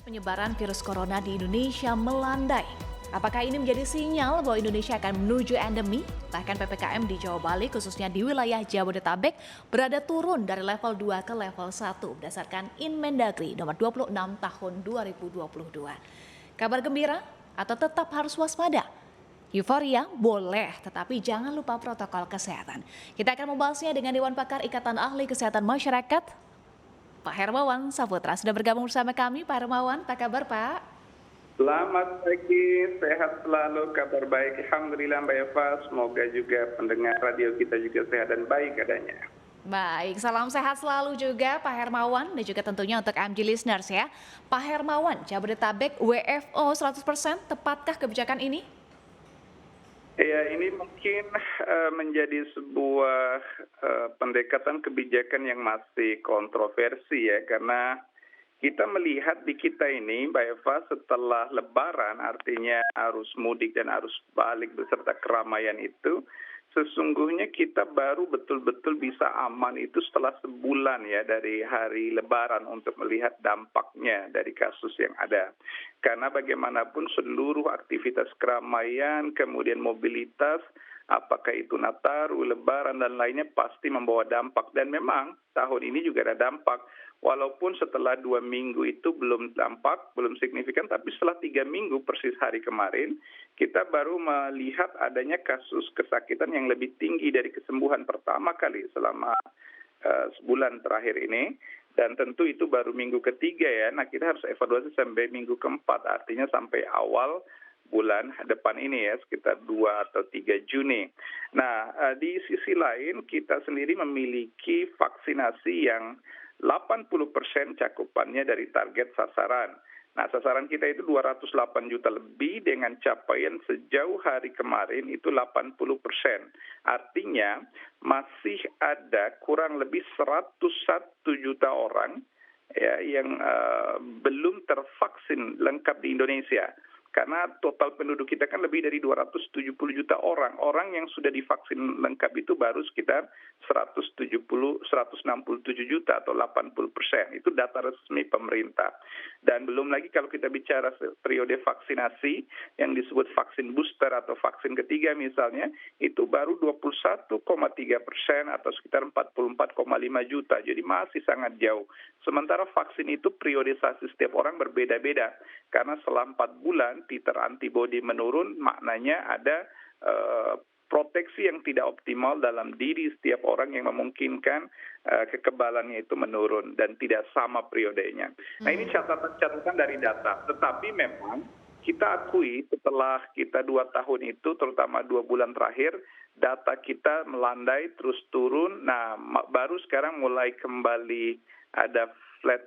Penyebaran virus corona di Indonesia melandai. Apakah ini menjadi sinyal bahwa Indonesia akan menuju endemi? Bahkan PPKM di Jawa Bali, khususnya di wilayah Jabodetabek, berada turun dari level 2 ke level 1 berdasarkan Inmendagri nomor 26 tahun 2022. Kabar gembira atau tetap harus waspada? Euforia boleh, tetapi jangan lupa protokol kesehatan. Kita akan membahasnya dengan Dewan Pakar Ikatan Ahli Kesehatan Masyarakat, Pak Hermawan Saputra. Sudah bergabung bersama kami, Pak Hermawan. Apa kabar, Pak? Selamat pagi, sehat selalu, kabar baik. Alhamdulillah Mbak Eva, semoga juga pendengar radio kita juga sehat dan baik adanya. Baik, salam sehat selalu juga Pak Hermawan dan juga tentunya untuk MG listeners ya. Pak Hermawan, Jabodetabek WFO 100%, tepatkah kebijakan ini? Ya, ini mungkin menjadi sebuah pendekatan kebijakan yang masih kontroversi ya, karena kita melihat di kita ini, Mbak Eva, setelah Lebaran, artinya arus mudik dan arus balik beserta keramaian itu, sesungguhnya kita baru betul-betul bisa aman itu setelah sebulan ya dari hari Lebaran untuk melihat dampaknya dari kasus yang ada. Karena bagaimanapun seluruh aktivitas keramaian, kemudian mobilitas, apakah itu Nataru, Lebaran, dan lainnya pasti membawa dampak. Dan memang tahun ini juga ada dampak. Walaupun setelah 2 minggu itu belum dampak, belum signifikan, tapi setelah 3 minggu persis hari kemarin, kita baru melihat adanya kasus kesakitan yang lebih tinggi dari kesembuhan pertama kali selama sebulan terakhir ini. Dan tentu itu baru minggu ketiga ya, nah kita harus evaluasi sampai minggu keempat, artinya sampai awal bulan depan ini ya, sekitar 2 atau 3 Juni. Nah, di sisi lain kita sendiri memiliki vaksinasi yang 80% cakupannya dari target sasaran. Nah, sasaran kita itu 208 juta lebih dengan capaian sejauh hari kemarin itu 80%. Artinya masih ada kurang lebih 101 juta orang ya, yang belum tervaksin lengkap di Indonesia. Karena total penduduk kita kan lebih dari 270 juta orang. Orang yang sudah divaksin lengkap itu baru sekitar 167 juta atau 80%. Itu data resmi pemerintah. Dan belum lagi kalau kita bicara periode vaksinasi yang disebut vaksin booster atau vaksin ketiga misalnya, itu baru 21,3% atau sekitar 44,5 juta. Jadi masih sangat jauh. Sementara vaksin itu periodisasi setiap orang berbeda-beda. Karena setelah 4 bulan titer antibodi menurun, maknanya ada proteksi yang tidak optimal dalam diri setiap orang yang memungkinkan kekebalannya itu menurun dan tidak sama periodenya. Nah, ini catatan dari data. Tetapi memang kita akui setelah kita 2 tahun itu, terutama 2 bulan terakhir, data kita melandai terus turun. Nah, baru sekarang mulai kembali ada flat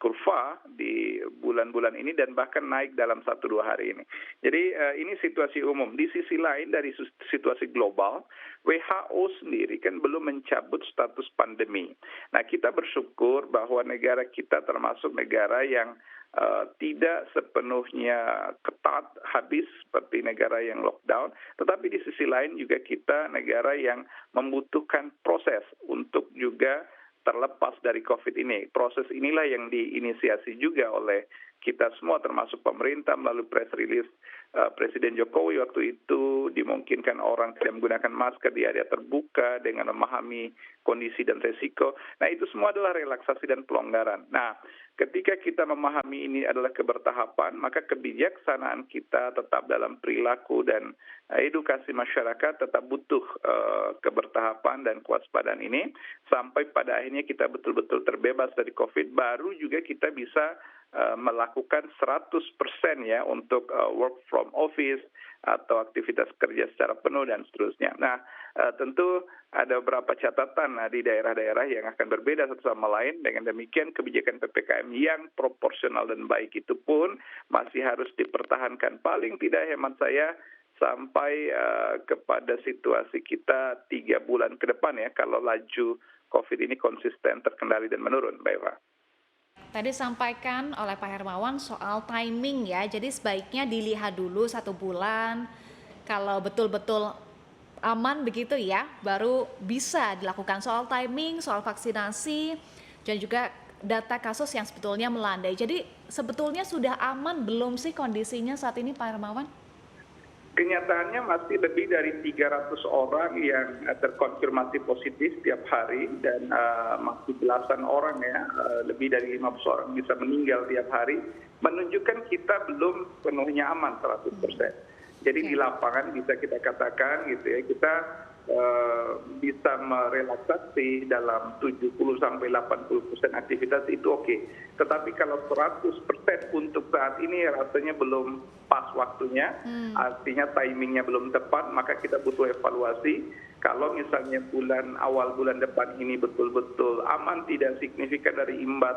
kurva di bulan-bulan ini dan bahkan naik dalam 1-2 hari ini. Jadi ini situasi umum. Di sisi lain dari situasi global, WHO sendiri kan belum mencabut status pandemi. Nah, kita bersyukur bahwa negara kita termasuk negara yang tidak sepenuhnya ketat habis seperti negara yang lockdown, tetapi di sisi lain juga kita negara yang membutuhkan proses untuk juga terlepas dari COVID ini. Proses inilah yang diinisiasi juga oleh kita semua termasuk pemerintah melalui press release Presiden Jokowi waktu itu dimungkinkan orang tidak menggunakan masker di area terbuka dengan memahami kondisi dan resiko. Nah, itu semua adalah relaksasi dan pelonggaran. Nah, ketika kita memahami ini adalah kebertahapan, maka kebijaksanaan kita tetap dalam perilaku dan edukasi masyarakat tetap butuh kebertahapan dan kewaspadaan ini sampai pada akhirnya kita betul-betul terbebas dari COVID, baru juga kita bisa melakukan 100% ya untuk work from office atau aktivitas kerja secara penuh dan seterusnya. Nah, tentu ada beberapa catatan di daerah-daerah yang akan berbeda satu sama lain. Dengan demikian kebijakan PPKM yang proporsional dan baik itu pun masih harus dipertahankan. Paling tidak hemat saya sampai kepada situasi kita 3 bulan ke depan ya, kalau laju COVID ini konsisten terkendali dan menurun, Mbak Eva. Tadi sampaikan oleh Pak Hermawan soal timing ya, jadi sebaiknya dilihat dulu 1 bulan, kalau betul-betul aman begitu ya, baru bisa dilakukan soal timing, soal vaksinasi, dan juga data kasus yang sebetulnya melandai. Jadi sebetulnya sudah aman belum sih kondisinya saat ini, Pak Hermawan? Kenyataannya masih lebih dari 300 orang yang terkonfirmasi positif tiap hari dan masih belasan orang ya, lebih dari 50 orang bisa meninggal tiap hari, menunjukkan kita belum penuhnya aman 100%. Jadi di lapangan bisa kita katakan gitu ya, kita bisa merelaksasi dalam 70-80% aktivitas itu oke. Tetapi kalau 100% untuk saat ini rasanya belum pas waktunya, artinya timingnya belum tepat, maka kita butuh evaluasi. Kalau misalnya awal bulan depan ini betul-betul aman, tidak signifikan dari imbas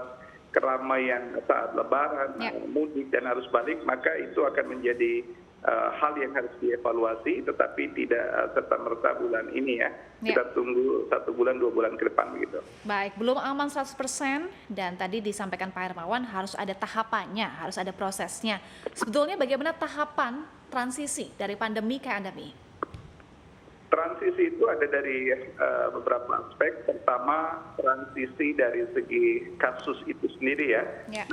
keramaian saat lebaran, mudik dan arus balik, maka itu akan menjadi hal yang harus dievaluasi, tetapi tidak serta-merta bulan ini ya. Kita tunggu 1 bulan, 2 bulan ke depan begitu. Baik, belum aman 100% dan tadi disampaikan Pak Hermawan harus ada tahapannya, harus ada prosesnya. Sebetulnya bagaimana tahapan transisi dari pandemi ke endemi? Transisi itu ada dari beberapa aspek. Pertama, transisi dari segi kasus itu sendiri ya.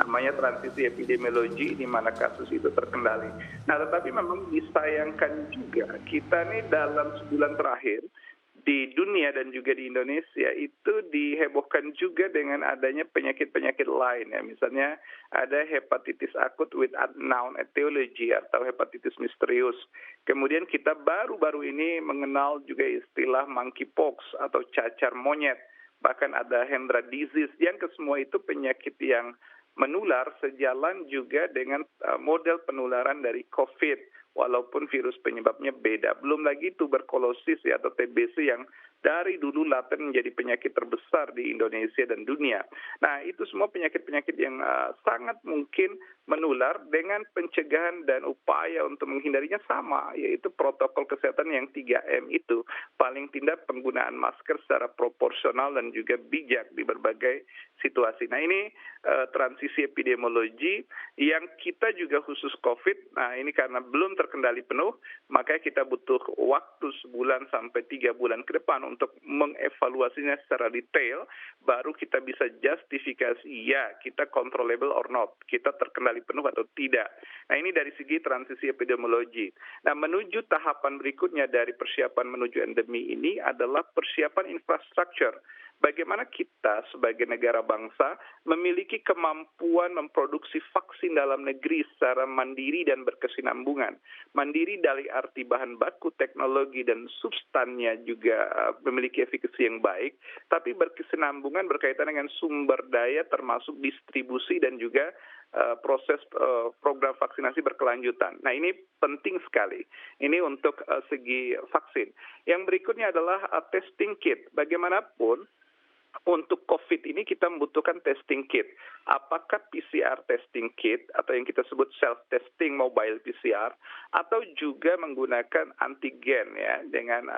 Namanya transisi epidemiologi di mana kasus itu terkendali. Nah, tetapi memang disayangkan juga kita nih dalam sebulan terakhir di dunia dan juga di Indonesia itu dihebohkan juga dengan adanya penyakit-penyakit lain ya. Misalnya ada hepatitis akut with unknown etiology atau hepatitis misterius. Kemudian kita baru-baru ini mengenal juga istilah monkeypox atau cacar monyet. Bahkan ada Hendra disease yang kesemua itu penyakit yang menular sejalan juga dengan model penularan dari COVID. Walaupun virus penyebabnya beda. Belum lagi tuberkulosis ya, atau TBC yang dari dulu laten menjadi penyakit terbesar di Indonesia dan dunia. Nah, itu semua penyakit-penyakit yang sangat mungkin menular dengan pencegahan dan upaya untuk menghindarinya sama, yaitu protokol kesehatan yang 3M itu. Paling tidak penggunaan masker secara proporsional dan juga bijak di berbagai situasi. Nah, ini transisi epidemiologi yang kita juga khusus COVID, nah ini karena belum terkendali penuh, makanya kita butuh waktu sebulan sampai 3 bulan ke depan untuk mengevaluasinya secara detail, baru kita bisa justifikasi, ya kita controllable or not, kita terkendali penuh atau tidak. Nah, ini dari segi transisi epidemiologi. Nah, menuju tahapan berikutnya dari persiapan menuju endemi ini adalah persiapan infrastruktur. Bagaimana kita sebagai negara bangsa memiliki kemampuan memproduksi vaksin dalam negeri secara mandiri dan berkesinambungan. Mandiri dari arti bahan baku, teknologi, dan substannya juga memiliki efikasi yang baik, tapi berkesinambungan berkaitan dengan sumber daya termasuk distribusi dan juga proses program vaksinasi berkelanjutan. Nah, ini penting sekali. Ini untuk segi vaksin. Yang berikutnya adalah testing kit. Bagaimanapun, untuk COVID ini kita membutuhkan testing kit. Apakah PCR testing kit atau yang kita sebut self-testing mobile PCR atau juga menggunakan antigen ya dengan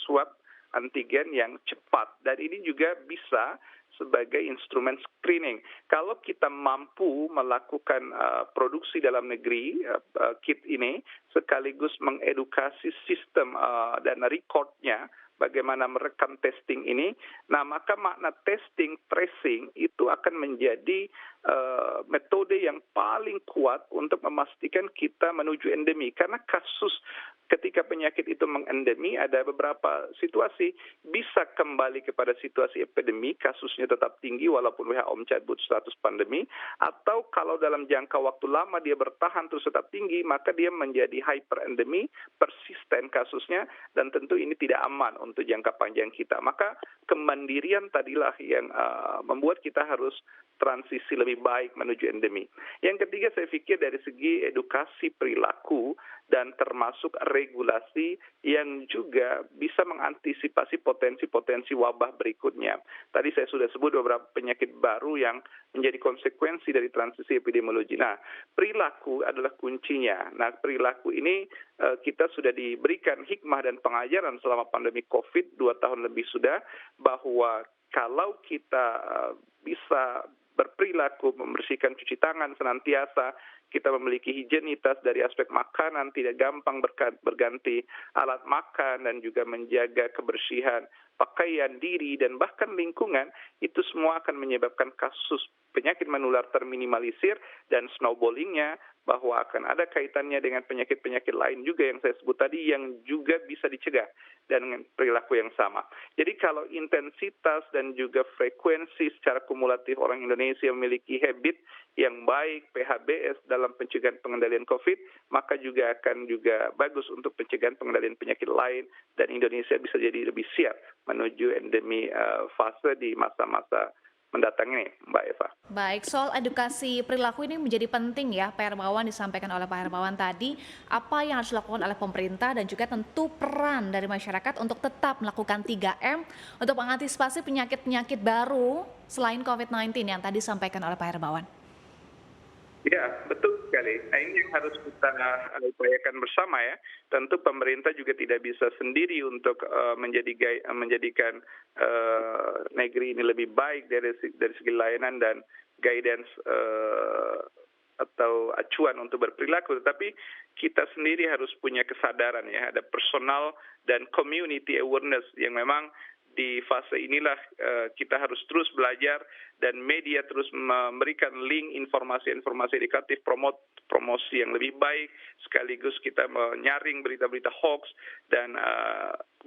swab antigen yang cepat. Dan ini juga bisa sebagai instrumen screening. Kalau kita mampu melakukan produksi dalam negeri kit ini sekaligus mengedukasi sistem dan recordnya bagaimana merekam testing ini, nah maka makna testing, tracing itu akan menjadi metode yang paling kuat untuk memastikan kita menuju endemi. Karena kasus ketika penyakit itu mengendemi, ada beberapa situasi bisa kembali kepada situasi epidemi, kasusnya tetap tinggi walaupun WHO mencabut status pandemi, atau kalau dalam jangka waktu lama dia bertahan terus tetap tinggi, maka dia menjadi hyperendemi, persisten kasusnya, dan tentu ini tidak aman untuk jangka panjang kita. Maka kemandirian tadilah yang membuat kita harus transisi lebih baik menuju endemi. Yang ketiga, saya pikir dari segi edukasi perilaku dan termasuk regulasi yang juga bisa mengantisipasi potensi-potensi wabah berikutnya. Tadi saya sudah sebut beberapa penyakit baru yang menjadi konsekuensi dari transisi epidemiologi. Nah, perilaku adalah kuncinya. Nah, perilaku ini kita sudah diberikan hikmah dan pengajaran selama pandemi COVID 2 tahun lebih sudah, bahwa kalau kita bisa berperilaku, membersihkan cuci tangan senantiasa, kita memiliki higienitas dari aspek makanan, tidak gampang berganti alat makan, dan juga menjaga kebersihan pakaian diri, dan bahkan lingkungan, itu semua akan menyebabkan kasus penyakit menular terminimalisir dan snowballingnya bahwa akan ada kaitannya dengan penyakit-penyakit lain juga yang saya sebut tadi yang juga bisa dicegah dengan perilaku yang sama. Jadi kalau intensitas dan juga frekuensi secara kumulatif orang Indonesia memiliki habit yang baik PHBS dalam pencegahan pengendalian COVID, maka juga akan juga bagus untuk pencegahan pengendalian penyakit lain dan Indonesia bisa jadi lebih siap menuju endemi fase di masa-masa mendatang ini, Mbak Eva. Baik, soal edukasi perilaku ini menjadi penting ya, Pak Hermawan, disampaikan oleh Pak Hermawan tadi, apa yang harus dilakukan oleh pemerintah dan juga tentu peran dari masyarakat untuk tetap melakukan 3M untuk mengantisipasi penyakit-penyakit baru selain COVID-19 yang tadi disampaikan oleh Pak Hermawan. Ya, betul sekali. Nah, ini yang harus kita upayakan bersama ya. Tentu pemerintah juga tidak bisa sendiri untuk menjadikan negeri ini lebih baik dari segi layanan dan guidance atau acuan untuk berperilaku. Tetapi kita sendiri harus punya kesadaran ya. Ada personal dan community awareness yang memang di fase inilah kita harus terus belajar dan media terus memberikan link informasi-informasi edukatif, promosi yang lebih baik, sekaligus kita menyaring berita-berita hoax dan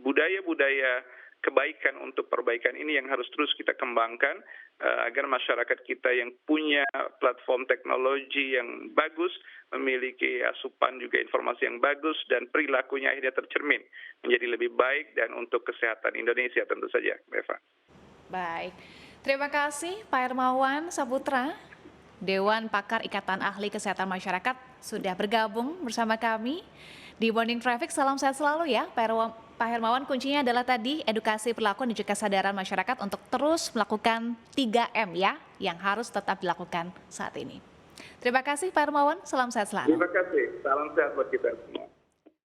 budaya-budaya kebaikan untuk perbaikan ini yang harus terus kita kembangkan agar masyarakat kita yang punya platform teknologi yang bagus, memiliki asupan juga informasi yang bagus dan perilakunya akhirnya tercermin menjadi lebih baik dan untuk kesehatan Indonesia tentu saja, Eva. Baik, terima kasih Pak Hermawan Saputra, Dewan Pakar Ikatan Ahli Kesehatan Masyarakat sudah bergabung bersama kami di Morning Traffic. Salam sehat selalu ya Pak Hermawan. Kuncinya adalah tadi edukasi perilaku dan juga kesadaran masyarakat untuk terus melakukan 3M ya, yang harus tetap dilakukan saat ini. Terima kasih Pak Hermawan, salam sehat selalu. Terima kasih, salam sehat buat kita semua.